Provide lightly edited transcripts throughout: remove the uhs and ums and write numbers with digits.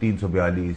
342,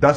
10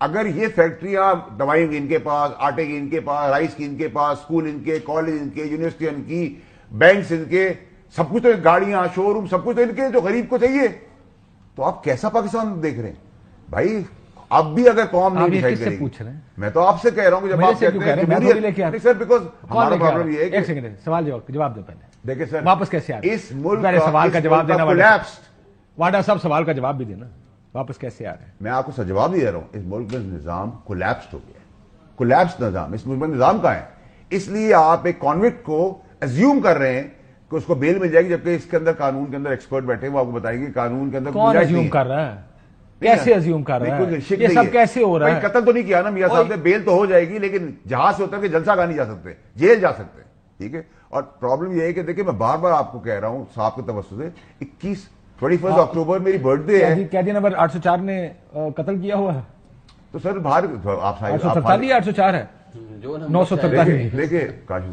اگر یہ فیکٹریاں دوائیں کی ان کے پاس، آٹے کی ان کے پاس، رائس کی ان کے پاس، اسکول ان کے، کالج ان کے، یونیورسٹی ان کی، بینکس ان کے، سب کچھ تو گاڑیاں، شو روم، سب کچھ تو ان کے جو غریب کو چاہیے، تو آپ کیسا پاکستان دیکھ رہے ہیں بھائی؟ اب بھی اگر قوم نہیں ڈیسائیڈ کرے گی، میں تو آپ سے کہہ رہا ہوں کہ جب آپ کہتے ہیں جمہوریت، سر بیکاز ہمارا پرابلم یہ ہے کہ ایک سیکنڈ سوال جواب دو پہلے. دیکھیں سر واپس کیسے آ رہے ہیں اس ملک سوال کا جواب دینا کولیپسڈ. واڈا صاحب سوال کا جواب بھی دینا، واپس کیسے آ رہے ہیں؟ میں آپ کو جواب دے رہا ہوں، اس ملک میں نظام کولیپسڈ ہو گیا ہے، کولیپسڈ نظام. اس ملک میں نظام کہاں ہے؟ اس لیے آپ ایک کانوکٹ کو ایزیوم کر رہے ہیں کہ اس کو بیل مل جائے گی، جبکہ اس کے اندر قانون کے اندر ایکسپرٹ بیٹھے وہ آپ کو بتائیں گے قانون کے اندر کون ایزیوم کر رہا ہے، کیسے ایزیوم کر رہا ہے، یہ سب کیسے ہو رہا ہے؟ قتل تو نہیں کیا نا میاں صاحب نے، بیل تو ہو جائے گی، لیکن جہاز سے اتر کے جلسہ گاہ نہیں جا سکتے، جیل جا سکتے ہیں. ٹھیک ہے. اور پرابلم یہ ہے کہ دیکھیں میں بار بار آپ کو کہہ رہا ہوں صاحب کے توسط سے، 21 اکتوبر میری برتھ ڈے ہے. قیدی نمبر 804 نے قتل کیا ہوا ہے تو سر باہر آپ 804 ہے 947. دیکھیے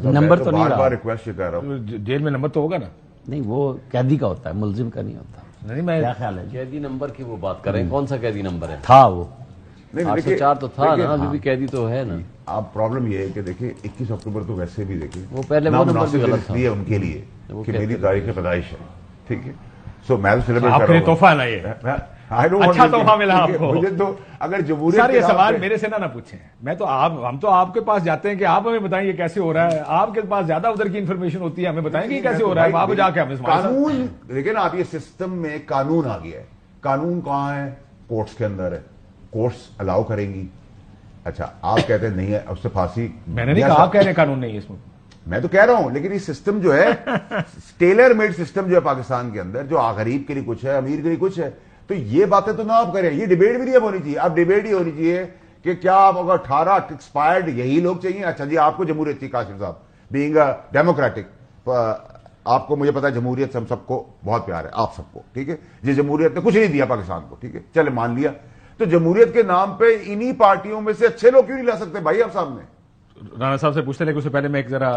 نمبر تو بار بار ریکویسٹ کر رہا ہوں، جیل میں نمبر تو ہوگا نا؟ نہیں وہ قیدی کا ہوتا ہے، ملزم کا نہیں ہوتا. نہیں میں کیا خیال ہے قیدی نمبر کی وہ بات کر رہے ہیں، کون سا قیدی نمبر ہے؟ تھا وہ 804 تو تھا نا، ابھی بھی قیدی تو ہے نا. آپ پرابلم یہ ہے کہ دیکھیں 21 اکتوبر تو ویسے بھی دیکھیں وہ پہلے وہ نمبر بھی غلط تھا ان کے لیے کہ میری تاریخ پیدائش ہے. ٹھیک ہے. سو میں سیلیبریٹ کر رہا ہوں. تحفہ نا یہ اچھا تحفہ ملا آپ کو. مجھے تو اگر جمہوریت سر یہ سوال میرے سے نہ پوچھیں، میں تو ہم تو آپ کے پاس جاتے ہیں کہ آپ ہمیں بتائیں یہ کیسے ہو رہا ہے، آپ کے پاس زیادہ ادھر کی انفارمیشن ہوتی ہے، ہمیں بتائیں کہ یہ کیسے ہو رہا ہے، وہاں پہ جا کے ہمیں قانون دیکھیں نا آپ. یہ سسٹم میں قانون آ گیا ہے. قانون کہاں ہے؟ کورٹس کے اندر ہے. کورٹس الاؤ کریں گی. اچھا آپ کہتے ہیں نہیں ہے، اس سے پھانسی. میں نے نہیں کہا آپ کہہ رہے ہیں قانون نہیں ہے اس میں، میں تو کہہ رہا ہوں، لیکن یہ سسٹم جو ہے ٹیلر میڈ سسٹم جو ہے پاکستان کے اندر، جو غریب کے لیے کچھ ہے، امیر کے لیے کچھ ہے، تو یہ باتیں تو نہ آپ کریں. یہ ڈیبیٹ بھی نہیں اب ہونی چاہیے. اب ڈیبیٹ ہی ہونی چاہیے کہ کیا آپ اگر 18 ایکسپائرڈ یہی لوگ چاہیے. اچھا جی آپ کو جمہوریت تھی کاشف صاحب، بینگ ڈیموکریٹک، آپ کو مجھے پتا ہے جمہوریت سے ہم سب کو بہت پیار ہے، آپ سب کو. ٹھیک ہے. جس جمہوریت نے کچھ نہیں دیا پاکستان کو. ٹھیک ہے چلے مان لیا. تو جمہوریت کے نام پہ انہی پارٹیوں میں سے اچھے لوگ کیوں نہیں لا سکتے بھائی آپ سامنے؟ رانا صاحب سے پوچھتے لیکن اس سے پہلے میں ایک ذرا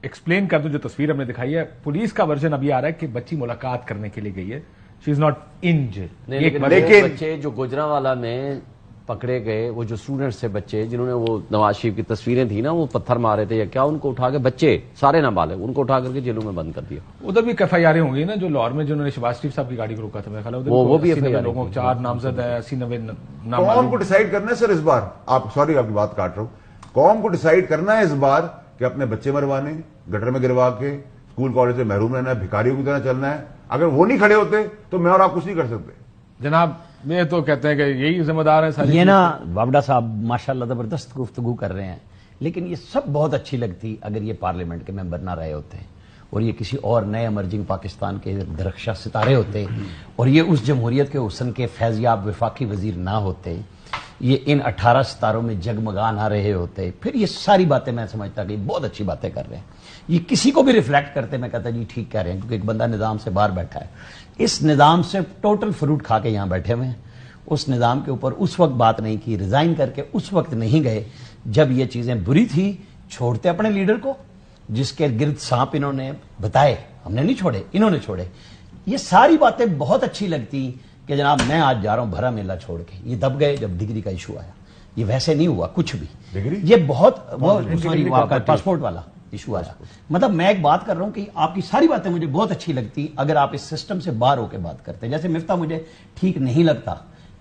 ایکسپلین کر دوں جو تصویر ہم نے دکھائی ہے. پولیس کا ورژن ابھی آ رہا ہے کہ بچی ملاقات کرنے کے لیے گئی ہے، شی از ناٹ ان جیل. لیکن بچے جو گوجرانوالا میں پکڑے گئے، وہ جو اسٹوڈنٹس تھے بچے جنہوں نے وہ نواز شریف کی تصویریں تھی نا، وہ پتھر مارے تھے یا کیا، ان کو اٹھا کے بچے سارے نابالغ ان کو اٹھا کر کے جیلوں میں بند کر دیا. ادھر بھی ایف آئی آر ہوں گی نا، جو لاہور میں جنہوں نے شہباز شریف صاحب کی گاڑی کو روکا تھا، میرے خیال ہے وہ بھی لوگوں 4 نامزد ہیں، 80-90 قوم کو ڈیسائیڈ کرنا ہے سر اس بار. آپ سوری آپ کی بات کاٹ رہا ہوں. قوم کو ڈیسائیڈ کرنا ہے اس بار کہ اپنے بچے مروانے، گٹر میں گروا کے اسکول کالج سے محروم رہنا ہے، بھکاریوں کی طرح چلنا ہے. اگر وہ نہیں کھڑے ہوتے تو میں اور آپ کچھ نہیں کر سکتے. جناب میں تو کہتے ہیں کہ یہی ذمہ دار ہے ساری. یہ نا واوڈا صاحب ماشاءاللہ زبردست گفتگو کر رہے ہیں، لیکن یہ سب بہت اچھی لگتی اگر یہ پارلیمنٹ کے ممبر نہ رہے ہوتے اور یہ کسی اور نئے ایمرجنگ پاکستان کے درخشاں ستارے ہوتے اور یہ اس جمہوریت کے حسن کے فیضیاب وفاقی وزیر نہ ہوتے، یہ ان 18 ستاروں میں جگمگا نہ رہے ہوتے، پھر یہ ساری باتیں میں سمجھتا کہ بہت اچھی باتیں کر رہے ہیں. یہ کسی کو بھی ریفلیکٹ کرتے میں کہتا جی ٹھیک کہہ رہے ہیں، کیونکہ ایک بندہ نظام سے باہر بیٹھا ہے، اس نظام سے ٹوٹل فروٹ کھا کے یہاں بیٹھے ہوئے ہیں. اس نظام کے اوپر اس وقت بات نہیں کی، ریزائن کر کے اس وقت نہیں گئے جب یہ چیزیں بری تھی. چھوڑتے اپنے لیڈر کو جس کے گرد سانپ انہوں نے بتائے، ہم نے نہیں چھوڑے، انہوں نے چھوڑے. یہ ساری باتیں بہت اچھی لگتی کہ جناب میں آج جا رہا ہوں بھرا میلہ چھوڑ کے. یہ دب گئے جب ڈگری کا ایشو آیا. یہ ویسے نہیں ہوا کچھ بھی، یہ بہت پاسپورٹ والا ایشو آیا. مطلب میں ایک بات کر رہا ہوں کہ آپ کی ساری باتیں مجھے بہت اچھی لگتی اگر آپ اس سسٹم سے باہر ہو کے بات کرتے. جیسے مفتاح مجھے ٹھیک نہیں لگتا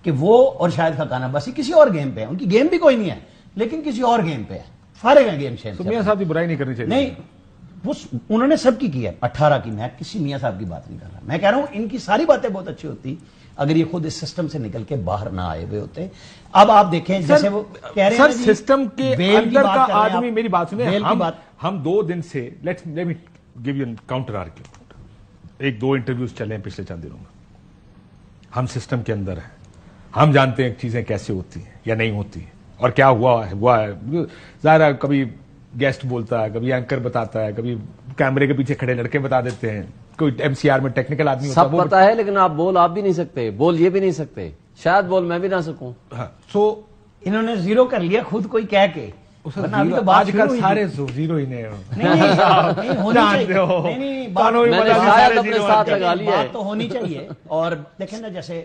کہ وہ اور شاید خاکانہ باسی کسی اور گیم پہ ہے، ان کی گیم بھی کوئی نہیں ہے لیکن کسی اور گیم پہ ہے، فارغ ہے گیم سے. میاں صاحب کی برائی نہیں کرنی چاہیے. نہیں انہوں نے سب کی ہے 18 کی. میں کسی میاں صاحب کی بات نہیں کر رہا، میں کہہ رہا ہوں ان کی ساری باتیں بہت اچھی ہوتی اگر یہ خود اس سسٹم سے نکل کے باہر نہ آئے ہوئے ہوتے. اب آپ دیکھیں جیسے وہ کہہ رہے ہیں سسٹم کے اندر کا آدمی، میری بات سنیں، ہم 2 دن سے let me give you counter argument. 1-2 interviews چلے ہیں پچھلے چند دنوں میں. ہم سسٹم کے اندر ہیں، ہم جانتے ہیں چیزیں کیسے ہوتی ہیں یا نہیں ہوتی ہیں اور کیا ہوا ہے. ظاہر ہے کبھی گیسٹ بولتا ہے، کبھی اینکر بتاتا ہے، کبھی کیمرے کے پیچھے کھڑے لڑکے بتا دیتے ہیں، کوئی ایم سی آر میں ٹیکنیکل آدمی ہوتا ہے. سب پتا ہے لیکن آپ بھی نہیں سکتے، بول یہ بھی نہیں سکتے، شاید بول میں بھی نہ سکوں. سو انہوں نے زیرو کر لیا خود کوئی کہہ کے. آج کل سارے زیرو ہی نے بات تو ہونی چاہیے. اور دیکھیں نا جیسے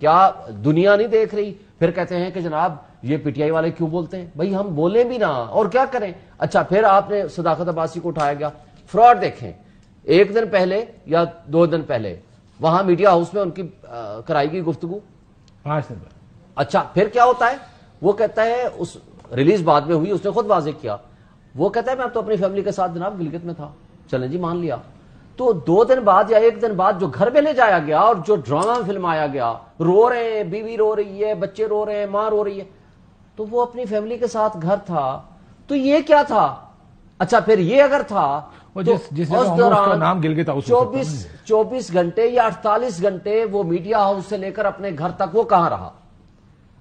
کیا دنیا نہیں دیکھ رہی؟ پھر کہتے ہیں کہ جناب یہ پی ٹی آئی والے کیوں بولتے ہیں؟ بھائی ہم بولیں بھی نہ اور کیا کریں. اچھا پھر آپ نے صداقت عباسی کو اٹھایا گیا. فراڈ دیکھیں، ایک دن پہلے یا 2 دن پہلے وہاں میڈیا ہاؤس میں ان کی کرائی گئی گفتگو. اچھا پھر کیا ہوتا ہے؟ وہ کہتا ہے اس ریلیز بعد میں ہوئی، اس نے خود واضح کیا، وہ کہتا ہے میں تو اپنی فیملی کے ساتھ جناب گلگت میں تھا. چلیں جی مان لیا. تو 2 دن بعد یا 1 دن بعد جو گھر میں لے جایا گیا اور جو ڈرامہ فلم آیا گیا، رو رہے ہیں، بیوی رو رہی ہے، بچے رو رہے ہیں، ماں رو رہی ہے، تو وہ اپنی فیملی کے ساتھ گھر تھا. تو یہ کیا تھا؟ اچھا پھر یہ اگر تھا جس نام گلگت ہاؤس 24 گھنٹے یا 48 گھنٹے وہ میڈیا ہاؤس سے لے کر اپنے گھر تک وہ کہاں رہا؟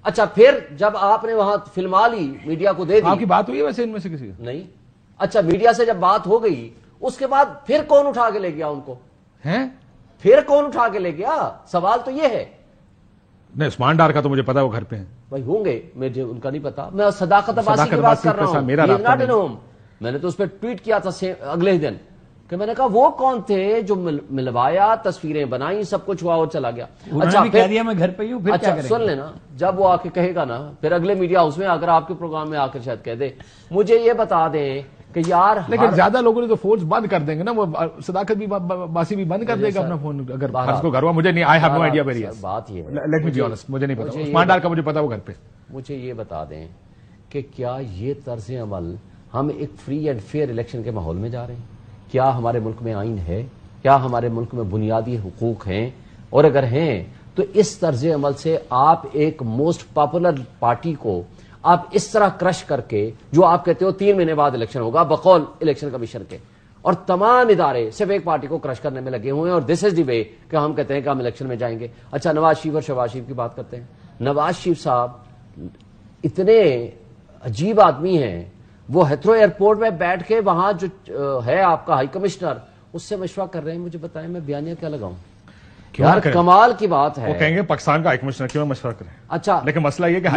اچھا پھر جب آپ نے وہاں فلما لی، میڈیا کو دے دی، آپ کی بات ہوئی ویسے ان میں سے کسی نہیں؟ اچھا میڈیا سے جب بات ہو گئی اس کے بعد پھر کون اٹھا کے لے گیا ان کو؟ پھر کون اٹھا کے لے گیا؟ سوال تو یہ ہے. نہیں عثمان ڈار کا تو مجھے پتا وہ گھر پہ ہیں بھائی، ہوں گے، مجھے ان کا نہیں پتا. میں صداقت عباسی کی بات کر رہا ہوں. میں نے تو اس پہ ٹویٹ کیا تھا اگلے ہی دن کہ میں نے کہا وہ کون تھے جو ملوایا، تصویریں بنائی، سب کچھ ہوا اور چلا گیا. اچھا کہہ دیا میں گھر پہ ہی ہوں. پھر اچھا سن لینا، جب وہ آ کے کہے گا نا، پھر اگلے میڈیا ہاؤس میں اگر آپ کے پروگرام میں آ کر شاید کہہ دے مجھے یہ بتا دیں کہ یار، لیکن زیادہ لوگوں نے تو فونز بند کر دیں گے نا. وہ صداقت بھی باسی بھی بند کر دے گا اپنا فون اگر فرض کو گھر ہوا. مجھے نہیں، I have no idea very بات یہ لیٹ می بی آنسٹ، مجھے نہیں پتا. عثمان ڈار کا مجھے پتا وہ گھر پہ. مجھے یہ بتا دیں کہ کیا یہ طرز عمل، ہم ایک فری اینڈ فیئر الیکشن کے ماحول میں جا رہے ہیں؟ کیا ہمارے ملک میں آئین ہے؟ کیا ہمارے ملک میں بنیادی حقوق ہیں؟ اور اگر ہیں تو اس طرز عمل سے آپ ایک موسٹ پاپولر پارٹی کو آپ اس طرح کرش کر کے، جو آپ کہتے ہو 3 مہینے بعد الیکشن ہوگا بقول الیکشن کمیشن کے، اور تمام ادارے صرف ایک پارٹی کو کرش کرنے میں لگے ہوئے ہیں، اور دس از دی وے کہ ہم کہتے ہیں کہ ہم الیکشن میں جائیں گے. اچھا نواز شریف اور شہباز شریف کی بات کرتے ہیں. نواز شریف صاحب اتنے عجیب آدمی ہیں، وہ ہیتھرو ایئرپورٹ میں بیٹھ کے وہاں جو ہے آپ کا ہائی کمشنر، اس سے مشورہ کر رہے ہیں مجھے بتائیں میں بیانیہ کیا لگاؤں. یار کمال کی بات ہے. وہ کہیں گے پاکستان کا ہائی کمشنر کیوں مشورہ کریں؟ اچھا لیکن مسئلہ یہ کہ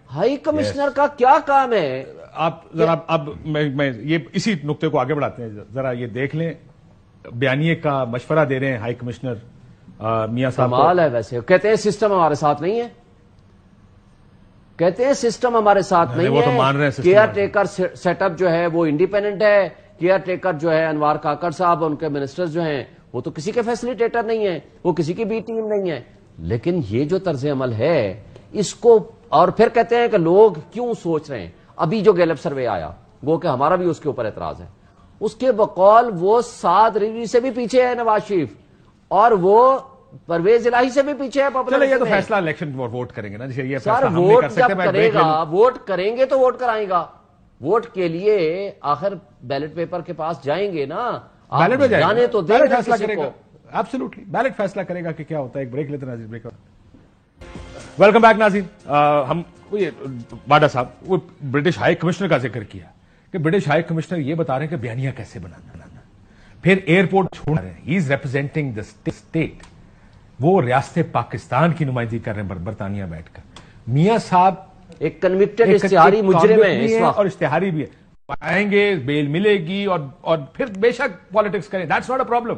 ہائی کمشنر کا کیا کام ہے؟ آپ ذرا اب میں یہ اسی نقطے کو آگے بڑھاتے ہیں. ذرا یہ دیکھ لیں، بیانیے کا مشورہ دے رہے ہیں ہائی کمشنر میاں صاحب. کمال ہے. ویسے کہتے ہیں سسٹم ہمارے ساتھ نہیں ہے، کہتے ہیں سسٹم ہمارے ساتھ نہیں ہے. کیئر ٹیکر سیٹ اپ جو ہے وہ انڈیپینڈنٹ ہے. کیئر ٹیکر جو ہے انوار کاکڑ صاحب، ان کے منسٹر جو ہیں وہ تو کسی کے فیسلیٹیٹر نہیں ہیں، وہ کسی کی بھی ٹیم نہیں ہے. لیکن یہ جو طرز عمل ہے اس کو، اور پھر کہتے ہیں کہ لوگ کیوں سوچ رہے ہیں. ابھی جو گیلپ سروے آیا وہ کہ ہمارا بھی اس کے اوپر اعتراض ہے، اس کے بقول وہ 7 ریوی سے بھی پیچھے ہے نواز شریف، اور وہ پرویز الہی سے بھی پیچھے ہے. چلے یہ تو فیصلہ الیکشن ووٹ کریں گے نا. یہ سر ووٹ جب کرے گا، ووٹ کریں گے تو ووٹ کرائیں گا. ووٹ کے لیے آخر بیلٹ پیپر کے پاس جائیں گے نا. بیلٹ میں جانے تو دیں بیلٹ فیصلہ کرے گا. ایبسولوٹلی بیلٹ فیصلہ کرے گا کہ کیا ہوتا ہے. ایک بریک لیتے ہیں ناظرین. بریک. ویلکم بیک ناظرین. ہم واڈا صاحب وہ برٹش ہائی کمشنر کا ذکر کیا کہ برٹش ہائی کمشنر یہ بتا رہے ہیں کہ بیانیہ کیسے بنانا، پھر ایئرپورٹ چھوڑ رہے ہیں. ہی از ریپرزینٹنگ دا اسٹیٹ. وہ ریاست پاکستان کی نمائندگی کر رہے ہیں برطانیہ بیٹھ کر. میاں صاحب ایک کنوکٹڈ اشتہاری مجرم ہے اور اشتہاری بھی ہے. آئیں گے، بیل ملے گی اور پھر بے شک پالیٹکس کریں، دیٹس ناٹ اے پرابلم.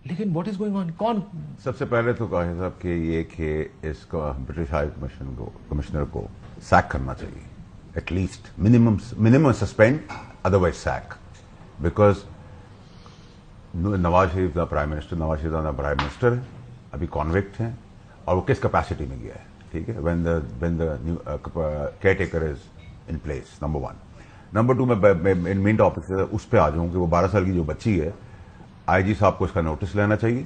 لیکن واٹ از گوئنگ آن؟ کون سب سے پہلے تو کہا صاحب کہ یہ کہ اس کو برٹش ہائی کمشنر کو سیک کرنا چاہیے. At least minimum suspend, otherwise sack. Because Nawaz Sharif the prime minister, Nawaz Sharif the prime minister ہے، ابھی کانوکٹ ہیں، اور وہ کس کیپیسٹی میں گیا ہے. ٹھیک ہے، when the care taker is in place. Number 1. Number 2 میں مین ٹاپک سے اس پہ آ جاؤں کہ وہ 12 سال کی جو بچی ہے، آئی جی صاحب کو اس کا نوٹس لینا چاہیے.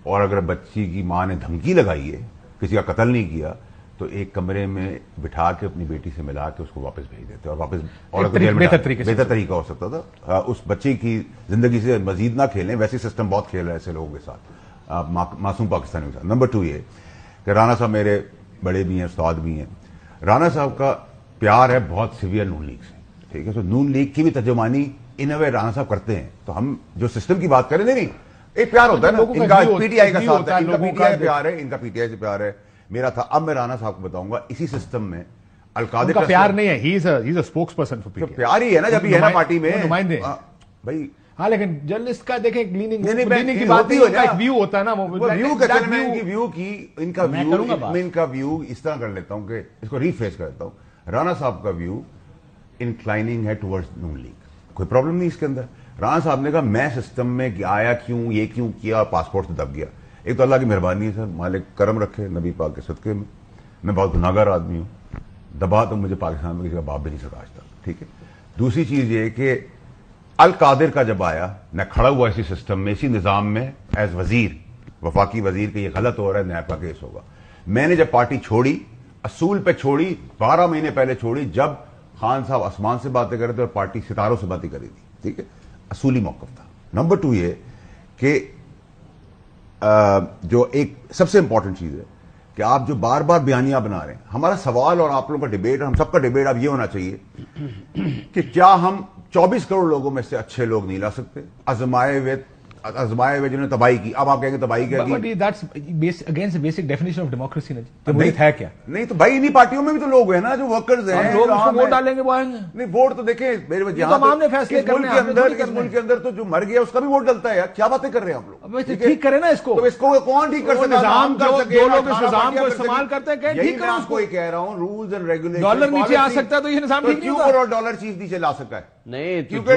اور اگر بچی کی ماں نے دھمکی لگائی ہے، کسی کا قتل نہیں کیا، تو ایک کمرے میں بٹھا کے اپنی بیٹی سے ملا کے اس کو واپس بھیج دیتے. اور واپس بہتر طریقہ ہو سکتا تھا. اس بچے کی زندگی سے مزید نہ کھیلیں. ویسے سسٹم بہت کھیل رہا ہے ایسے لوگوں کے ساتھ، معصوم پاکستانی کے ساتھ. نمبر 2 یہ کہ رانا صاحب میرے بڑے بھی ہیں، استاد بھی ہیں. رانا صاحب کا پیار ہے بہت سیویئر نون لیگ سے. ٹھیک ہے، تو نون لیگ کی بھی ترجمانی ان وے رانا صاحب کرتے ہیں. تو ہم جو سسٹم کی بات کریں، نہیں ایک پیار ہوتا ہے نا. ان کا پی ٹی آئی کا ساتھ ہے، ان کا پی ٹی آئی پیار ہے، ان کا پی ٹی آئی سے پیار ہے، میرا تھا. اب میں رانا صاحب کو بتاؤں گا اسی سسٹم میں القادر کا پیار نہیں ہے. He is a spokesperson for P T I. پیار ہی ہے نا جب یہ ہے نا پارٹی میں نمائندے. بھائی ہاں لیکن جرنلسٹ کا دیکھیں نہیں کی بات نہیں ہوتا، ایک ویو ہوتا ہے نا، وہ ویو کا میں ان کا ویو اس طرح کر لیتا ہوں کہ اس کو ریفریز کر دیتا ہوں. رانا صاحب کا ویو انکلائننگ ہے ٹورڈز نون لیگ، کوئی پرابلم نہیں اس کے اندر. رانا صاحب نے کہا میں سسٹم میں آیا کیوں، یہ کیوں کیا، پاسپورٹ سے دب گیا. ایک تو اللہ کی مہربانی ہے سر، مالک کرم رکھے نبی پاک کے صدقے میں بہت گناہگار آدمی ہوں، دبا تو مجھے پاکستان میں کسی کا باپ بھی نہیں سکا آج تک. ٹھیک ہے. دوسری چیز یہ کہ القادر کا جب آیا، میں کھڑا ہوا اسی سسٹم میں، اسی نظام میں ایز وزیر، وفاقی وزیر کہ یہ غلط ہو رہا ہے، نیب کا کیس ہوگا. میں نے جب پارٹی چھوڑی، اصول پہ چھوڑی، 12 مہینے پہلے چھوڑی جب خان صاحب آسمان سے باتیں کر رہے تھے اور پارٹی ستاروں سے باتیں کری تھی. ٹھیک ہے. اصولی موقف تھا. نمبر 2 یہ کہ جو ایک سب سے امپورٹنٹ چیز ہے کہ آپ جو بار بار بیانیاں بنا رہے ہیں، ہمارا سوال اور آپ لوگوں کا ڈیبیٹ، ہم سب کا ڈیبیٹ اب یہ ہونا چاہیے کہ کیا ہم 24 کروڑ لوگوں میں سے اچھے لوگ نہیں لا سکتے، آزمائے ہوئے جنہوں نے تباہی کی. اب آپ کہیں گے تباہی کیا کی، against basic definition of democracy. جمہوریت ہے کیا؟ نہیں تو بھائی انہی پارٹیوں میں بھی تو لوگ ہیں نا جو ورکرز ہیں، لوگ اس کو ووٹ ڈالیں گے وہ آئیں گے. نہیں ووٹ تو دیکھیں میرے ملک کے اندر تو جو مر گیا اس کا بھی ووٹ ڈلتا ہے یار. کیا باتیں کر رہے ہیں آپ لوگ؟ ٹھیک کریں نا اس کو. تو اس کو کون ٹھیک کر سکتا ہے؟ نظام جو لوگ اس نظام کو استعمال کرتے ہیں، یہی میں آپ کو یہ کہہ رہا ہوں، رولز اینڈ ریگولیشن. ڈالر نیچے آ سکتا ہے تو یہ نظام ٹھیک نہیں ہوگا. ڈالر چیز نیچے لا سکا ہے نہیں، کیونکہ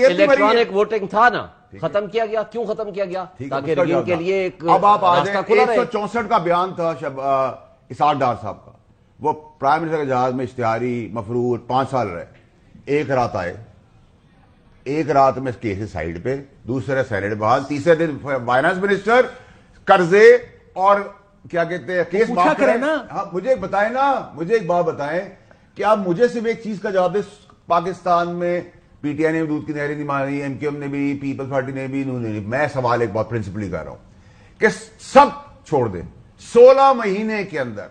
الیکٹرانک ووٹنگ تھا نا، ختم کیا گیا. کیوں ختم کیا گیا؟ تاکہ رگنگ کے لیے ایک اب آپ آ راستہ جائیں. کھلا رہے. 164 کا بیان تھا اسحاق ڈار صاحب کا، وہ پرائم منسٹر کے جہاز میں اشتہاری مفرور 5 سال رہے. ایک رات آئے، ایک رات میں کیس سائیڈ پہ، دوسرے سینیٹ بحال، تیسرے دن فائنانس منسٹر قرضے اور کیا کہتے ہیں کیس معاف کریں. مجھے بتائیں نا، مجھے ایک بات بتائیں کہ آپ مجھے صرف ایک چیز کا جواب دیں. پاکستان میں پی ٹی آئی نے دودھ کی نہریں نہیں مانی، ایم کیو ایم نے بھی، پیپلز پارٹی نے بھی، انہوں نے نہیں. میں سوال ایک بات پرنسپلی کر رہا ہوں کہ سب چھوڑ دیں. 16 مہینے کے اندر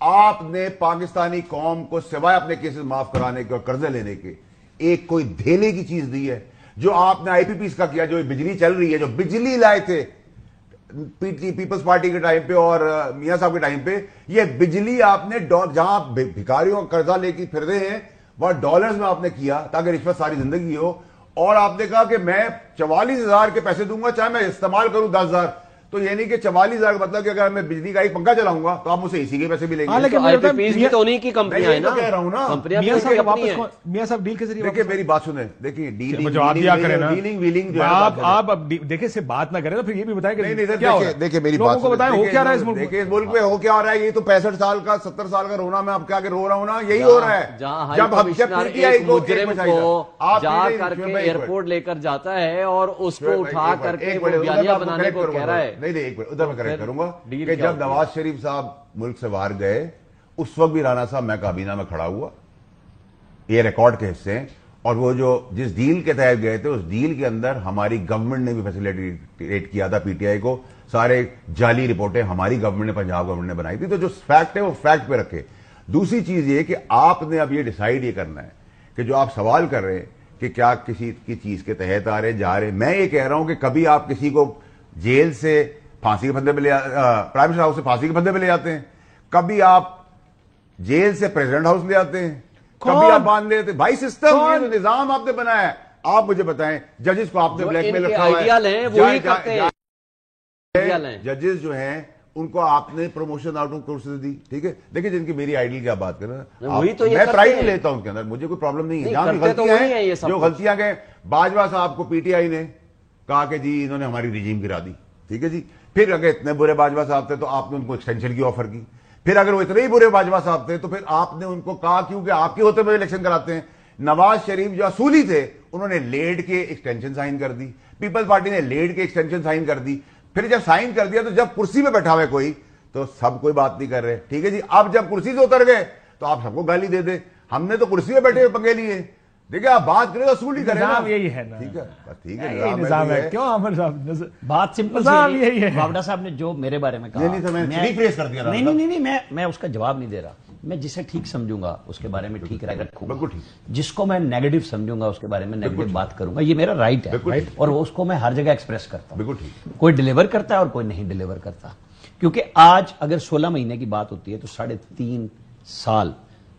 آپ نے پاکستانی قوم کو سوائے اپنے کیسز معاف کرانے کے اور قرضے لینے کے ایک کوئی دھیلے کی چیز دی ہے؟ جو آپ نے آئی پی پیز کا کیا، جو بجلی چل رہی ہے، جو بجلی لائے تھے پیپلز پارٹی کے ٹائم پہ اور میاں صاحب کے ٹائم پہ، یہ بجلی آپ نے جہاں بھکاریوں کا قرضہ لے کے پھر رہے ہیں وہ ڈالرز میں آپ نے کیا تاکہ رشوت ساری زندگی ہو. اور آپ نے کہا کہ میں 44,000 کے پیسے دوں گا چاہے میں استعمال کروں 10,000. تو یعنی کہ 44,000 کا مطلب کہ اگر میں بجلی کا ایک پنکھا چلاؤں گا تو آپ مجھ سے اسی کے پیسے بھی لیں گے. لیکن آئی پی پیز بھی تو انہیں کی کمپنیاں ہیں نا، کہہ رہا ہوں نا. میاں صاحب ڈیل کے ذریعے دیکھیں میری بات سنیں، دیکھیں ڈیلنگ ویلنگ جو آپ دیکھیں سے بات نہ کریں تو پھر یہ بھی بتائیں کہ دیکھیں میری بات کو بتائیں ہو کیا رہا ہے اس ملک. دیکھیں اس ملک میں ہو کیا رہا ہے. یہ تو 65 سال کا 70 سال کا رونا میں اب کیا کہ رو رہا ہوں نا، یہی ہو رہا ہے. جب مجرم کو جا کر کے ایئرپورٹ لے کر جاتا ہے اور اس کو اٹھا کر کے بیانیہ بنانے کو کہہ رہا ہے. نہیں ایک ادھر میں کریکٹ کروں گا کہ جب نواز شریف صاحب ملک سے باہر گئے اس وقت بھی رانا صاحب میں کابینہ میں کھڑا ہوا، یہ ریکارڈ کے حصے ہیں. اور وہ جو جس ڈیل کے تحت گئے تھے اس ڈیل کے اندر ہماری گورنمنٹ نے بھی فیسیلیٹیٹ کیا تھا پی ٹی آئی کو. سارے جعلی رپورٹیں ہماری گورنمنٹ نے، پنجاب گورنمنٹ نے بنائی تھی. تو جو فیکٹ ہے وہ فیکٹ پہ رکھے. دوسری چیز یہ کہ آپ نے اب یہ ڈیسائیڈ یہ کرنا ہے کہ جو آپ سوال کر رہے ہیں کہ کیا کسی کی چیز کے تحت آ رہے جا رہے، میں یہ کہہ رہا ہوں کہ کبھی آپ کسی کو جیل سے پھانسی کے پھندے پہ لے پرائم منسٹر ہاؤس سے پھانسی کے پھندے پہ لے جاتے ہیں، کبھی آپ جیل سے پریزیڈنٹ ہاؤس لے آتے ہیں، کبھی آپ باندھ لیتے. بھائی سسٹم یہ نظام آپ نے بنایا ہے. آپ مجھے بتائیں ججز کو آپ نے بلیک میل رکھا ہوا ہے. ججز جو ہیں ان کو آپ نے پروموشن آؤٹ آف کورسز دی. ٹھیک ہے. دیکھیں جن کی میری آئیڈیل کی آپ بات کر رہے ہیں، میں پرائڈ لیتا ہوں ان کے اندر، مجھے کوئی پرابلم نہیں ہے. جہاں غلطیاں ہیں، جو غلطیاں گئے، باجوہ صاحب کو پی ٹی آئی نے کہا کہ جی انہوں نے ہماری رجیم گرا دی. ٹھیک ہے جی. پھر اگر اتنے برے باجوہ صاحب تھے تو آپ نے ان کو ایکسٹینشن کی آفر کی. پھر اگر وہ اتنے ہی برے باجوہ صاحب تھے تو پھر آپ نے ان کو کہا کیونکہ آپ کے ہوتے ہوئے الیکشن کراتے ہیں. نواز شریف جو اصولی تھے انہوں نے لیٹ کے ایکسٹینشن سائن کر دی، پیپلز پارٹی نے لیٹ کے ایکسٹینشن سائن کر دی. پھر جب سائن کر دیا تو جب کرسی پہ بیٹھا ہوئے کوئی تو سب کوئی بات نہیں کر رہے. ٹھیک ہے جی. اب جب کرسی سے اتر گئے تو آپ سب کو گالی دے دیں. ہم نے تو کرسی پہ بیٹھے ہوئے پنگے لیے. دیکھیں آپ بات کریں تو اصول ہی کریں. نظام یہی ہے نا. ٹھیک ہے ٹھیک ہے. نظام ہے. کیوں عامر صاحب بات سمپل نظام یہی ہے. باوڑا صاحب نے جو میرے بارے میں کہا نہیں میں اس کا جواب نہیں دے رہا. میں جسے ٹھیک سمجھوں گا اس کے بارے میں ٹھیک رائے رکھوں گا، جس کو میں نیگیٹو سمجھوں گا اس کے بارے میں نیگیٹو بات کروں گا. یہ میرا رائٹ ہے اور اس کو میں ہر جگہ ایکسپریس کرتا ہوں. کوئی ڈیلیور کرتا ہے اور کوئی نہیں ڈیلیور کرتا. کیونکہ آج اگر 16 مہینے کی بات ہوتی ہے تو 3.5 سال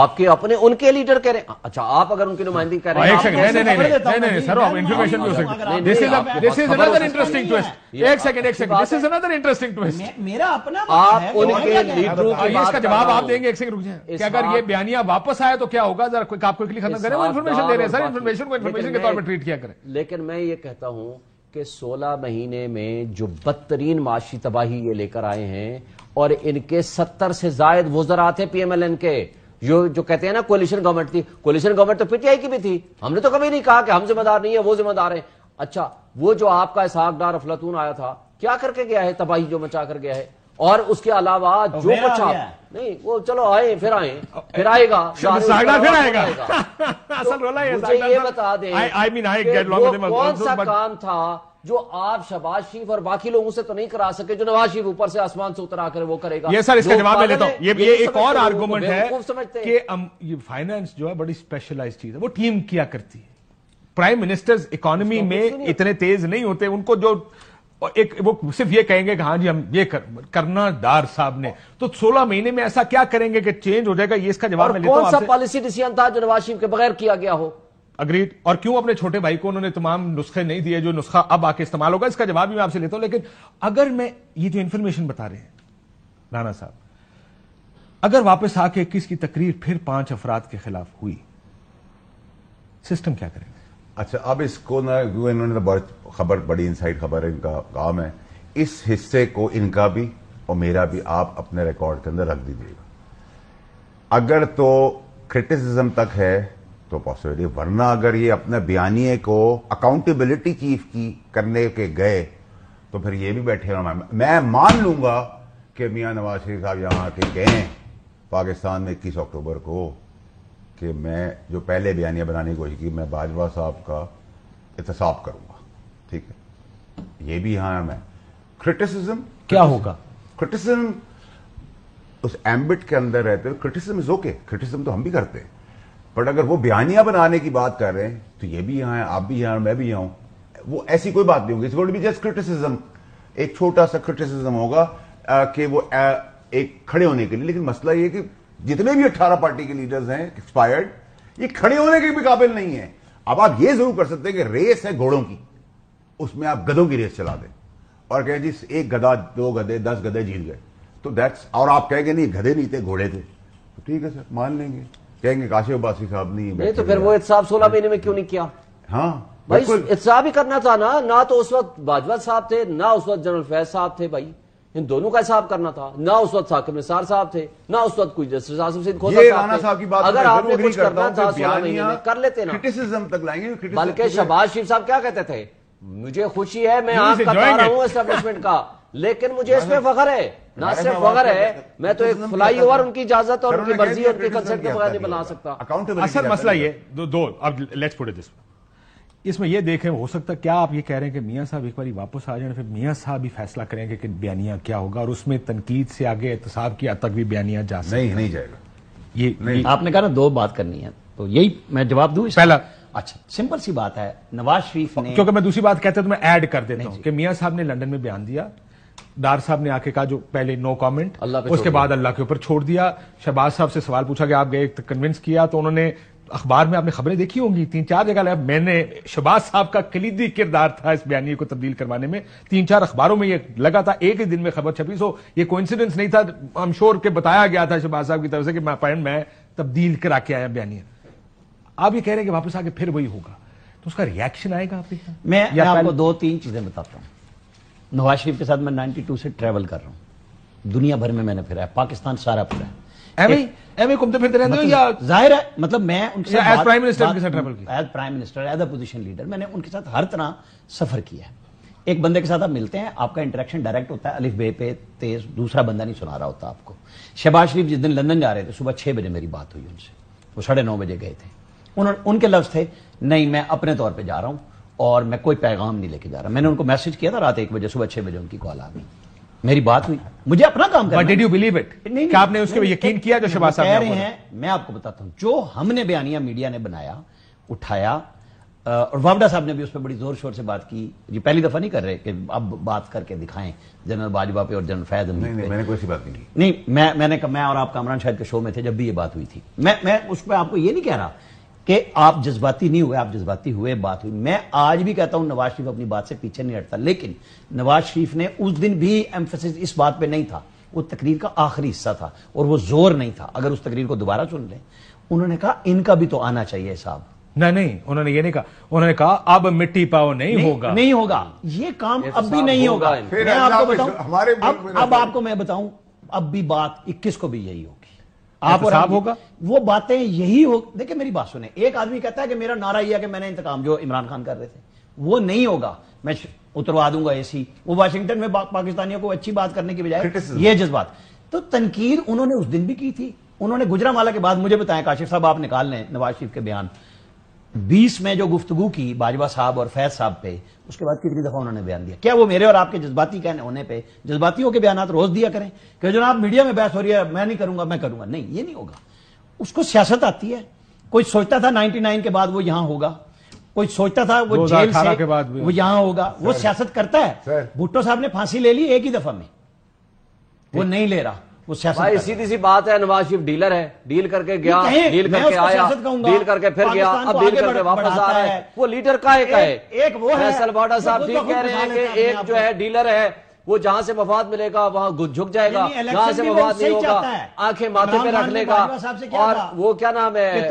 آپ کے اپنے ان کے لیڈر کہہ رہے ہیں. اچھا آپ اگر ان کی نمائندگی کر رہے ہیں. ایک سیکنڈ نہیں سر آپ انفارمیشن بھی ہو سکتی. دس از اندر انٹرسٹنگ ٹویسٹ. ایک سیکنڈ دس از اندر انٹرسٹنگ ٹویسٹ. میرا اپنا آپ ان کے لیڈروں کی اس کا جواب آپ دیں گے. ایک سیکنڈ رک جائیں کہ اگر یہ بیانیہ واپس آئے تو کیا ہوگا؟ ذرا آپ کوئکلی ختم کریں. وہ انفارمیشن دے رہے ہیں سر, انفارمیشن کو انفارمیشن کے طور پر ٹریٹ کیا کریں. لیکن میں یہ کہتا ہوں کہ 16 مہینے میں جو بدترین معاشی تباہی یہ لے کر آئے ہیں, اور ان کے 70 سے زائد وزراء تھے پی ایم ایل این کے, جو کہتے ہیں نا کولیشن گورنمنٹ تھی. کولیشن گورنمنٹ تو پی ٹی آئی کی بھی تھی. ہم نے تو کبھی نہیں کہا کہ ہم ذمہ دار نہیں ہے, وہ ذمہ دار ہیں. اچھا وہ جو آپ کا اسحاق ڈار افلاطون آیا تھا, کیا کر کے گیا ہے؟ تباہی جو مچا کر گیا ہے. اور اس کے علاوہ جو کچھ آپ نہیں, وہ چلو آئے پھر آئے گا مجھے یہ بتا دیں کون سا کام تھا جو آپ شہباز شریف اور باقی لوگوں سے تو نہیں کرا سکے, جو نواز شریف اوپر سے آسمان سے اترا کر وہ کرے گا. یہ سر اس کا جواب میں لیتا ہوں. یہ ایک اور آرگومنٹ ہے کہ فائنانس جو ہے بڑی اسپیشلائز چیز ہے, وہ ٹیم کیا کرتی ہے. پرائم منسٹرز اکانومی میں اتنے تیز نہیں ہوتے. ان کو جو وہ صرف یہ کہیں گے کہ ہاں جی ہم یہ کرنا ڈار صاحب نے, تو 16 مہینے میں ایسا کیا کریں گے کہ چینج ہو جائے گا؟ یہ اس کا جواب میں لیتا ہوں. کون سا پالیسی ڈیسیژن تھا جو نواز شریف کے بغیر کیا گیا ہو؟ اگریڈ. اور کیوں اپنے چھوٹے بھائی کو انہوں نے تمام نسخے نہیں دیے جو نسخہ اب آ کے استعمال ہوگا؟ اس کا جواب بھی میں آپ سے لیتا ہوں. لیکن اگر میں یہ جو انفارمیشن بتا رہے ہیں رانا صاحب, اگر واپس آ کے 21 کی تقریر پھر 5 افراد کے خلاف ہوئی, سسٹم کیا کریں گے؟ اچھا اب اس کو نا انہوں نے خبر بڑی انسائیڈ خبر ہے, ان کا کام ہے, اس حصے کو ان کا بھی اور میرا بھی آپ اپنے ریکارڈ کے اندر رکھ دیجیے گا. اگر تو کرٹیسزم تک ہے تو پاسبلٹی, ورنہ اگر یہ اپنے بیانیے کو اکاؤنٹیبلٹی چیف کی کرنے کے گئے تو پھر یہ بھی بیٹھے رہا. میں مان لوں گا کہ میاں نواز شریف صاحب یہاں آ کے کہیں پاکستان میں 21 اکتوبر کو کہ میں جو پہلے بیانیہ بنانے کی کوشش کی, میں باجوہ صاحب کا احتساب کروں گا. ٹھیک ہے, یہ بھی یہاں میں کرٹیسزم کیا ہوگا؟ کرٹیسزم اس ایمبٹ کے اندر رہتے ہوئے کرٹیسزم از اوکے, کرٹیسزم تو ہم بھی کرتے ہیں, بٹ اگر وہ بیانیہ بنانے کی بات کر رہے ہیں تو یہ بھی یہاں ہے, آپ بھی یہاں, میں بھی یہاں ہوں. وہ ایسی کوئی بات نہیں ہوگی. It's going to be just criticism, ایک چھوٹا سا کرٹیسزم ہوگا کہ وہ ایک کھڑے ہونے کے لیے. لیکن مسئلہ یہ کہ جتنے بھی 18 پارٹی کے لیڈرز ہیں ایکسپائرڈ, یہ کھڑے ہونے کے بھی قابل نہیں ہیں. اب آپ یہ ضرور کر سکتے ہیں کہ ریس ہے گھوڑوں کی, اس میں آپ گدھوں کی ریس چلا دیں اور کہیں جی ایک گدھا 2 گدھے 10 گدھے جیت گئے, تو دیٹس, اور آپ کہیں گے نہیں گدھے نہیں تھے گھوڑے تھے, تو ٹھیک ہے سر مان لیں گے. کہیں گے کاشف عباسی صاحب نہیں تو پھر وہ احتساب 16 مہینے میں کیوں نہیں کیا؟ ہاں بھائی احتساب ہی کرنا تھا نہ تو اس وقت باجوہ صاحب تھے, نہ اس وقت جنرل فیض صاحب تھے. بھائی ان دونوں کا حساب کرنا تھا. نہ اس وقت ثاقب نثار صاحب تھے, نہ اس وقت کوئی جسٹس آصف سعید کھوسا صاحب تھے. اگر آپ نے کچھ کرنا تھا 16 مہینے میں کر لیتے نا. کرٹیسزم تک لائیں گے. بلکہ شہباز شریف صاحب کیا کہتے تھے, مجھے خوشی ہے میں آنکھ کا تارا ہوں اسٹیبلشمنٹ کا, لیکن مجھے اس پہ فخر ہے. نہ صرف فخر ہے, میں تو ایک فلائی اوور ان کی اجازت اور ان کی مرضی اور ان کے کنسنٹ کے بغیر نہیں بنا سکتا. اصل مسئلہ یہ دو اب لیٹس پٹ اٹ دس, اس میں یہ دیکھیں ہو سکتا کیا آپ یہ کہہ رہے ہیں کہ میاں صاحب ایک بار واپس آ جائیں, پھر میاں صاحب بھی فیصلہ کریں گے کہ بیانیہ کیا ہوگا, اور اس میں تنقید سے آگے احتساب کی حد تک بھی بیانیہ جا سکتا ہے؟ نہیں جائے گا. یہ آپ نے کہا نا 2 بات کرنی ہے, تو یہی میں جواب دوں. پہلا اچھا سمپل سی بات ہے, نواز شریف نے, کیونکہ میں دوسری بات کہتے تو میں ایڈ کر دیتا ہوں کہ میاں صاحب نے لندن میں بیان دیا, ڈار صاحب نے آ کے کہا جو پہلے نو کامنٹ, اس کے بعد اللہ کے اوپر چھوڑ دیا. شہباز صاحب سے سوال پوچھا کہ آپ گئے کنونس کیا, تو انہوں نے اخبار میں آپ نے خبریں دیکھی ہوں گی 3-4 جگہ, میں نے شہباز صاحب کا کلیدی کردار تھا اس بیانیے کو تبدیل کروانے میں. 3-4 اخباروں میں یہ لگا تھا, ایک ہی دن میں خبر چھپی. سو یہ کوئنسیڈنس نہیں تھا, ہم شور کے بتایا گیا تھا شہباز صاحب کی طرف سے کہ میں تبدیل کرا کے آیا بیانیہ. آپ یہ کہہ رہے ہیں کہ واپس آ کے پھر وہی ہوگا, تو اس کا ریئیکشن آئے گا آپ کے؟ میں آپ کو 2-3 چیزیں بتاتا ہوں. نواز شریف کے ساتھ میں 92 سے ٹریول کر رہا ہوں, دنیا بھر میں نے پھرا ہے, پاکستان سارا پھرا ہے. ایویں گھومتے پھرتے رہتے ہو یا ظاہر ہے, مطلب میں ان کے ساتھ ایز پرائم منسٹر کے ساتھ ٹریول کیا, as prime minister, as a position leader, میں نے ان کے ساتھ ہر طرح سفر کیا ہے. ایک بندے کے ساتھ آپ ملتے ہیں, آپ کا انٹریکشن ڈائریکٹ ہوتا ہے, الف بے پہ تیز, دوسرا بندہ نہیں سنا رہا ہوتا آپ کو. شہباز شریف جس دن لندن جا رہے تھے صبح 6 بجے میری بات ہوئی ان سے, وہ 9:30 بجے گئے تھے. ان کے لفظ تھے نہیں میں اپنے طور پہ جا رہا ہوں اور میں کوئی پیغام نہیں لے کے جا رہا. میں نے ان کو میسج کیا تھا رات 1 بجے, صبح 6 بجے ان کی کال آ گئی, میری بات ہوئی, مجھے اپنا کام کرنا. Did you believe it? کہ آپ نے اس کے یقین کیا جو شہباز صاحب کہہ رہے ہیں؟ میں آپ کو بتاتا ہوں, جو ہم نے بیانیہ میڈیا نے بنایا, اٹھایا, اور وابڈا صاحب نے بھی اس پہ بڑی زور شور سے بات کی. یہ پہلی دفعہ نہیں کر رہے کہ اب بات کر کے دکھائیں جنرل باجوہ پہ اور جنرل فیض حمید پہ. میں نے کوئی سی بات نہیں کی. نہیں, میں نے کہا, میں اور آپ کامران شاہد کے شو میں تھے جب بھی یہ بات ہوئی تھی. میں اس پہ آپ کو یہ نہیں کہہ رہا کہ آپ جذباتی نہیں ہوئے, آپ جذباتی ہوئے, بات ہوئی. میں آج بھی کہتا ہوں نواز شریف اپنی بات سے پیچھے نہیں ہٹتا, لیکن نواز شریف نے اس دن بھی ایمفیسس اس بات پہ نہیں تھا. وہ تقریر کا آخری حصہ تھا اور وہ زور نہیں تھا. اگر اس تقریر کو دوبارہ سن لیں, انہوں نے کہا ان کا بھی تو آنا چاہیے حساب. نہیں, انہوں نے یہ نہیں کہا. انہوں نے کہا اب مٹی پاؤ نہیں ہوگا, یہ کام اب بھی نہیں ہوگا. میں آپ کو بتاؤں, اب آپ کو میں بتاؤں, اب بھی بات 21 کو بھی یہی ہوگی. آپ اور آپ ہوگا, وہ باتیں یہی ہو. دیکھیں میری بات سنیں, ایک آدمی کہتا ہے کہ میرا نعرہ یہ ہے کہ میں نے انتقام جو عمران خان کر رہے تھے وہ نہیں ہوگا, میں اتروا دوں گا ایسی. وہ واشنگٹن میں پاکستانیوں کو اچھی بات کرنے کی بجائے یہ جذبات. تو تنقید انہوں نے اس دن بھی کی تھی. انہوں نے گجرانوالہ کے بعد مجھے بتائیں, کاشف صاحب آپ نکال لیں نواز شریف کے بیان 20 میں جو گفتگو کی باجوہ صاحب اور فیض صاحب پہ, اس کے بعد کتنی دفعہ انہوں نے بیان دیا. کیا وہ میرے اور آپ کے جذباتی کہنے ہونے پہ جذباتیوں کے بیانات روز دیا کریں کہ جناب میڈیا میں بحث ہو رہی ہے میں نہیں کروں گا, میں کروں گا؟ نہیں, یہ نہیں ہوگا. اس کو سیاست آتی ہے. کوئی سوچتا تھا 99 کے بعد وہ یہاں ہوگا, کوئی سوچتا تھا وہ جیل سے وہ یہاں ہوگا. وہ سیاست کرتا ہے. بھٹو صاحب نے پھانسی لے لی ایک ہی دفعہ میں, وہ نہیں لے رہا. وہ سیاست سیدھی سی بات ہے, نواز شریف ڈیلر ہے, ڈیل کر کے گیا, ڈیل کر کے آیا, ڈیل کر کے پھر گیا, اب ڈیل کر کے واپس آ رہا ہے. وہ لیڈر کا ایک ہے. فیصل باڈا صاحب ٹھیک کہہ رہے ہیں کہ ایک جو ہے ڈیلر ہے, وہ جہاں سے مفاد ملے گا وہاں جھک جائے گا, جہاں سے مفاد نہیں ہوگا آنکھیں ماتھے پہ رکھ لے گا. اور وہ کیا نام ہے,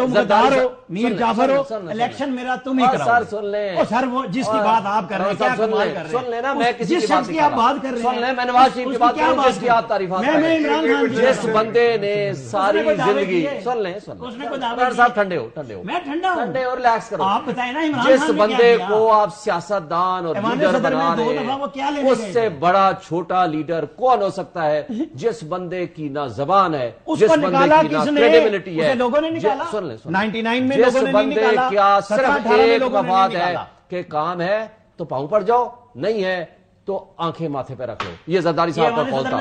میر جعفر ہو, الیکشن میرا تم ہی کراؤ. سر سن لیں, سر وہ جس کی بات آپ کر رہے ہیں, سن لیں نا, میں کسی کی بات نہیں کر رہا. سن لیں, میں نواز شریف کی بات کروں جس کی آپ تعریفات کر رہے ہیں. جس بندے نے ساری زندگی, سن لیں صاحب, ٹھنڈے ہو, ٹھنڈے اور ریلیکس کرو. آپ بتائیں نا, جس بندے کو آپ سیاست دان اور لیڈر بنا رہے ہیں, اس سے بڑا چھوٹا لیڈر کون ہو سکتا ہے جس بندے کی نہ زبان ہے, جس بندے کی نہ کریڈیبلٹی ہے. لوگوں نے نکالا 99 میں, جس بندے کیا صرف ایک مفاد ہے کہ کام ہے تو پاؤں پر جاؤ, نہیں ہے تو آنکھیں ماتھے پہ رکھ لو. یہ زرداری صاحب کا قول تھا.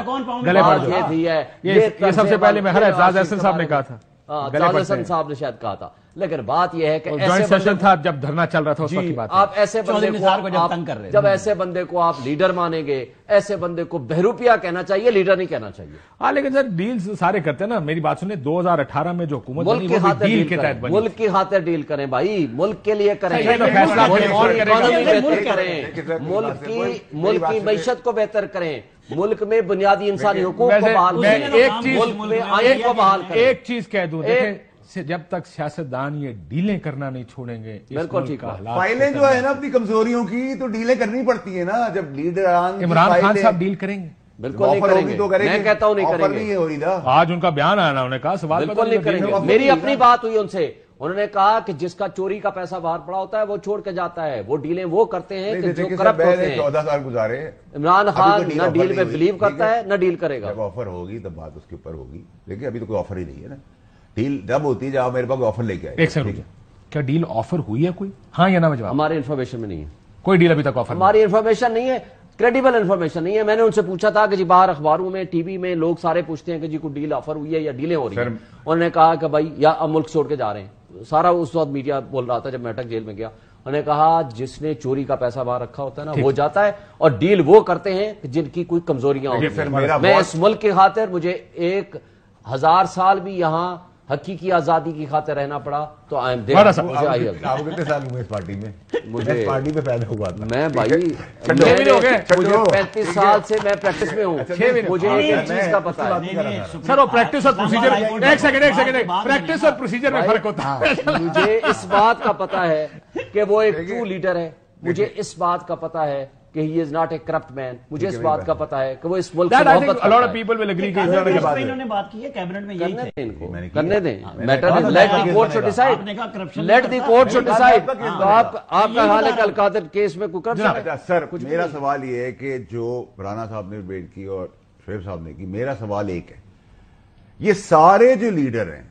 یہ سب سے پہلے میں اعزاز احسن صاحب نے کہا تھا, اعزاز احسن صاحب نے شاید کہا تھا. لیکن بات یہ ہے کہ جوائنٹ سیشن تھا جب دھرنا چل رہا تھا اس وقت کی بات. آپ ایسے بندے کو جب ایسے بندے کو آپ لیڈر مانیں گے, ایسے بندے کو بہروپیہ کہنا چاہیے, لیڈر نہیں کہنا چاہیے. ہاں لیکن سر ڈیل سارے کرتے ہیں نا. میری بات سنیں, 2018 میں جو حکومت ملک کی خاطر ڈیل کریں, ملک کی خاطر ڈیل کریں بھائی, ملک کے لیے کریں, اکانومی بہتر کریں, ملک کی معیشت کو بہتر کریں, ملک میں بنیادی انسانی حقوق کو بحال کریں, ملک میں آئین کو بحال کریں. ایک چیز کہہ دوں, جب تک سیاستدان یہ ڈیلیں کرنا نہیں چھوڑیں گے, بالکل ٹھیک ہے. فائلیں جو ہے نا اپنی کمزوریوں کی تو ڈیلیں کرنی پڑتی ہے نا. جب لیڈر عمران خان صاحب ڈیل کریں گے, بالکل نہیں کریں گے. میں کہتا ہوں نہیں کریں گے. آج ان کا بیان آیا نا, انہوں نے کہا سوال بالکل نہیں کریں گے. میری اپنی بات ہوئی ان سے, انہوں نے کہا کہ جس کا چوری کا پیسہ باہر پڑا ہوتا ہے وہ چھوڑ کے جاتا ہے. وہ ڈیلیں وہ کرتے ہیں کہ جو کرپٹ ہوتے ہیں. 14 سال گزارے, عمران خان نہ ڈیل میں بلیو کرتا ہے نہ ڈیل کرے گا. جب آفر ہوگی تب بات اس کے اوپر ہوگی, لیکن ابھی تو کوئی آفر ہی نہیں ہے نا. ڈیل جب ہوتی ہے جب میرے پاس آفر لے کے آئے. ایک سیکنڈ, کیا ڈیل آفر ہوئی ہے کوئی؟ ہاں یا نہ جواب. ہماری انفارمیشن میں نہیں ہے کوئی ڈیل ابھی تک آفر. ہماری انفارمیشن نہیں ہے, کریڈیبل انفارمیشن نہیں ہے. میں نے ان سے پوچھا تھا کہ جی باہر اخباروں میں, ٹی وی میں لوگ سارے پوچھتے ہیں کہ جی کوئی ڈیل آفر ہوئی ہے یا ڈیلیں ہو رہی ہیں. انہوں نے کہا کہ بھائی یا اب ملک چھوڑ کے جا رہے ہیں. سارا اس وقت میڈیا بول رہا تھا جب میں اٹک جیل میں گیا. انہوں نے کہا جس نے چوری کا پیسہ باہر رکھا ہوتا ہے نا وہ جاتا ہے, اور ڈیل وہ کرتے ہیں جن کی کوئی کمزوریاں ہوتی ہیں. میں اس ملک کی خاطر, مجھے 1000 سال بھی یہاں حقیقی آزادی کی خاطر رہنا پڑا تو آئی ایم دیئر. آپ کتنے سال ہوئے اس پارٹی میں؟ مجھے اس پارٹی میں پیدا ہوا تھا میں بھائی, مجھے 35 سال سے میں پریکٹس میں ہوں. مجھے ایک چیز کا پتا ہے سر, وہ پریکٹس اور پروسیجر, ایک سیکنڈ, پریکٹس اور پروسیجر میں فرق ہوتا ہے. مجھے اس بات کا پتا ہے کہ وہ ایک ٹرو لیڈر ہے. مجھے اس بات کا پتا ہے کہ he is not a corrupt man. مجھے اس بات کا پتا ہے کہ وہ اس ملک سے محبت کرتا ہے. انہوں نے بات کی ہے کیبنٹ میں, یہی تھے ان کو کرنے دیں. Matter let the court should decide, let the court should decide. تو آپ کا حال ہے کہ القادر کیس میں کوئی کرپشن ہے. سر میرا سوال یہ ہے کہ جو رانا صاحب نے ڈیبیٹ کی اور شعیب صاحب نے کی, میرا سوال ایک ہے, یہ سارے جو لیڈر ہیں,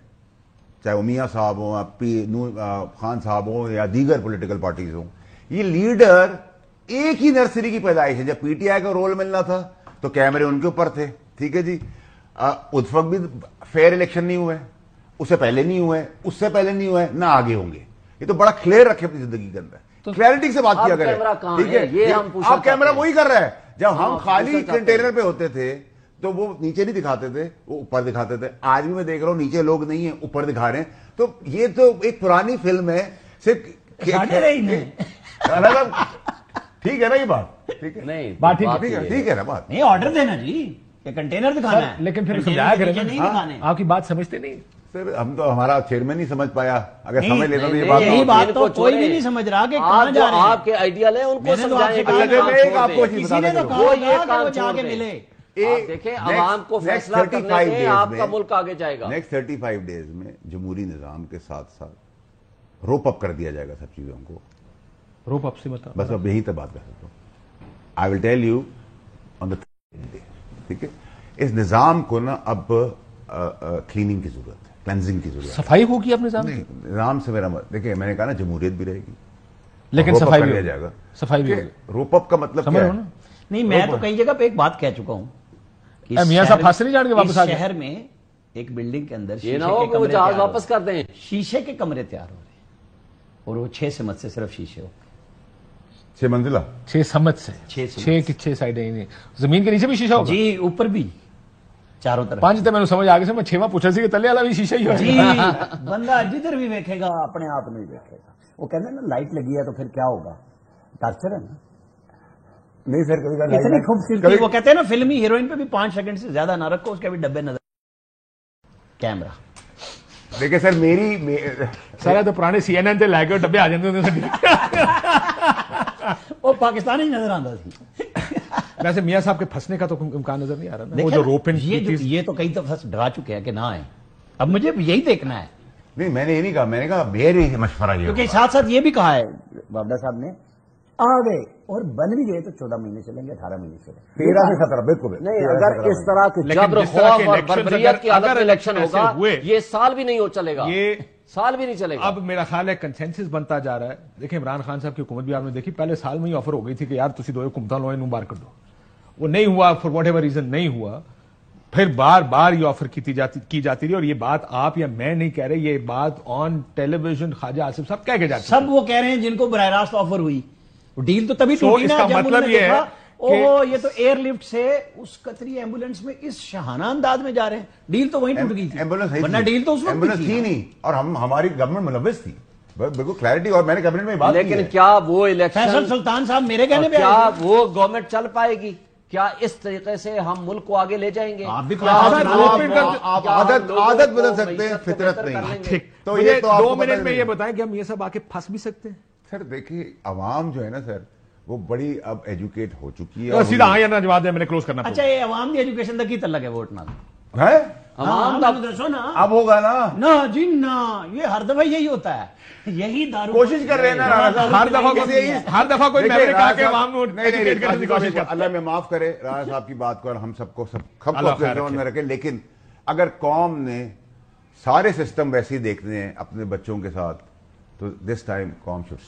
چاہے میاں صاحب ہوں, خان صاحب ہوں یا دیگر پولیٹیکل پارٹیز ہوں, یہ لیڈر ایک ہی نرسری کی پیدائش ہے. جب پی ٹی آئی کا رول ملنا تھا تو کیمرے ان کے اوپر تھے, ٹھیک ہے جی. اس وقت بھی فیئر الیکشن نہیں ہوئے, اس سے پہلے نہیں ہوئے, اس سے پہلے نہیں ہوئے, نہ آگے ہوں گے. یہ تو بڑا کلیئر رکھے اپنی زندگی کے اندر, کلیئرٹی سے بات کیا کریں, ٹھیک ہے؟ اب کیمرہ وہی کر رہا ہے. جب ہم خالی کنٹینر پہ ہوتے تھے تو وہ نیچے نہیں دکھاتے تھے, وہ اوپر دکھاتے تھے. آج بھی میں دیکھ رہا ہوں نیچے لوگ نہیں ہیں, اوپر دکھا رہے ہیں. تو یہ تو ایک پرانی فلم ہے, صرف ٹھیک ہے نا یہ بات, ٹھیک ہے نہیں بات ٹھیک ہے نا بات, نہیں آرڈر دینا جی کہ کنٹینر دکھانا ہے, لیکن پھر سمجھایا کریں, آپ کی بات سمجھتے نہیں. ہم تو ہمارا چیئرمین نہیں سمجھ پایا, اگر سمجھ لیتا تو یہی بات تو کوئی بھی نہیں سمجھ رہا کہ کہاں جا رہے ہیں. آپ کے آئیڈیال ہیں ان کو سمجھائیں. کسی نے تو کہا وہ جا کے ملے. دیکھیں عوام کو فیصلہ کرنے میں آپ کا ملک آگے جائے گا. نیکسٹ 35 ڈیز میں جمہوری نظام کے ساتھ ساتھ روپ اپ کر دیا جائے گا سب چیزوں کو. روپ اپ سے بتا, بس اب یہی تک بات کر سکتا ہوں. I will tell you on the day, ٹھیک ہے؟ اس نظام کو نا اب کلیننگ کی ضرورت ہے, کلینزنگ کی ضرورت ہے. صفائی ہوگی اپنے نظام سے میرا دیکھیں, میں نے کہا نا جمہوریت بھی رہے گی, لیکن صفائی بھی جائے گا. صفائی بھی روپ اپ کا مطلب کیا ہے؟ نہیں, میں تو کئی جگہ پہ ایک بات کہہ چکا ہوں, میاں صاحب پھانسی نہیں جان کے واپس آ گئے. شہر میں ایک بلڈنگ کے اندر یہ نہ ہو کہ وہ جہاز واپس کر دیں, شیشے کے کمرے تیار ہو رہے ہیں, اور وہ 6 سمت سے صرف شیشے ہو, 6 منزلہ 6 سمت سے, 6 کی 6 سائڈیں, زمین کے نیچے بھی شیشہ ہوگا جی, اوپر بھی چاروں طرف. 5 میں سمجھ آ گئی, میں 6واں پوچھا سی کہ تلے والا بھی شیشہ ہی جی, بندہ جدھر بھی دیکھے گا اپنے آپ نہیں دیکھے گا. وہ کہتے ہیں نا لائٹ لگی ہے تو پھر کیا ہوگا, ٹارچر ہے نا. نہیں سر, اتنی خوبصورتی, وہ کہتے ہیں نا فلمی ہیروئن پہ بھی 5 سیکنڈ سے زیادہ نہ رکھو, اس کے بھی ڈبے نظر. کیمرہ دیکھیں سر, میری سارا تو پرانے CNN تے لے کے ڈبے آ جاتے ہیں, وہ پاکستانی نظر آتا سی. ویسے میاں صاحب کے پھنسنے کا تو امکان نظر نہیں آ رہا. وہ جو روپن یہ تو کئی دفعہ ڈرا چکے ہیں کہ نہ آئے, اب مجھے یہی دیکھنا ہے. نہیں, میں نے یہ نہیں کہا, میں نے کہا میری مشورہ یہ, کیونکہ ساتھ ساتھ یہ بھی کہا ہے بابڈا صاحب نے, آ گئے اور بن بھی گئے تو 14 مہینے چلیں گے, 18 مہینے چلیں گے, 13 سے 17. بالکل نہیں, اگر اس طرح کے جبر خوف اور بربریت کی حالت میں الیکشن ہوگا, یہ سال بھی نہیں چلے گا, یہ سال بھی نہیں چلے گا. اب میرا خیال ہے کنسنسس بنتا جا رہا ہے. دیکھیں عمران خان صاحب کی حکومت بھی آپ نے دیکھی, پہلے سال میں ہی آفر ہو گئی تھی کہ یار تسی 2 حکومتاں لو, انہوں باہر کر دو. وہ نہیں ہوا, فار واٹ ایور ریزن نہیں ہوا. پھر بار بار یہ آفر کی جاتی رہی, اور یہ بات آپ یا میں نہیں کہہ رہے, یہ بات آن ٹیلی ویژن خواجہ آصف صاحب کہہ کے جاتے ہیں. سب وہ کہہ رہے ہیں جن کو براہ راست آفر ہوئی. ڈیل تو تبھی ٹوٹی نا جب مطلب یہ ہے یہ تو ایئر لفٹ سے اس قطری ایمبولینس میں اس شاہانہ انداز میں جا رہے ہیں. ڈیل تو وہیں ٹوٹ گئی تھی, ورنہ ڈیل تو اس وقت تھی نہیں, اور ہماری گورنمنٹ ملوث تھی. بالکل کلیئرٹی, اور میں نے کیبنٹ میں بات کی. لیکن کیا وہ الیکشن, فیصل سلطان صاحب میرے کہنے پہ, کیا وہ گورنمنٹ چل پائے گی؟ کیا اس طریقے سے ہم ملک کو آگے لے جائیں گے؟ عادت بدل سکتے ہیں, فطرت نہیں. تو یہ 2 منٹ میں یہ بتائیں کہ ہم یہ سب آ کے پھنس بھی سکتے ہیں. سر دیکھیے, عوام جو ہے نا سر, وہ بڑی اب ایجوکیٹ ہو چکی ہے. سیدھا ہاں یا نہ جواب دیں, میں نے کلوز کرنا. اچھا, یہ عوام کی ایجوکیشن تک کی تعلق ہے ووٹ نہ ہے, عوام کا دسو نا, اب ہوگا نا جی نا, یہ ہر دفعہ یہی ہوتا ہے, یہی دارو کوشش کر رہے ہیں نا ہر دفعہ کوئی میں نے کہا کہ عوام ایجوکیٹ کرنے کی کوشش کرتا. اللہ میں معاف کرے رانا صاحب کی بات کو, اور ہم سب کو میں رکھے. لیکن اگر قوم نے سارے سسٹم ویسے ہی دیکھنے ہیں اپنے بچوں کے ساتھ, تو دس ٹائم قوم شوڈ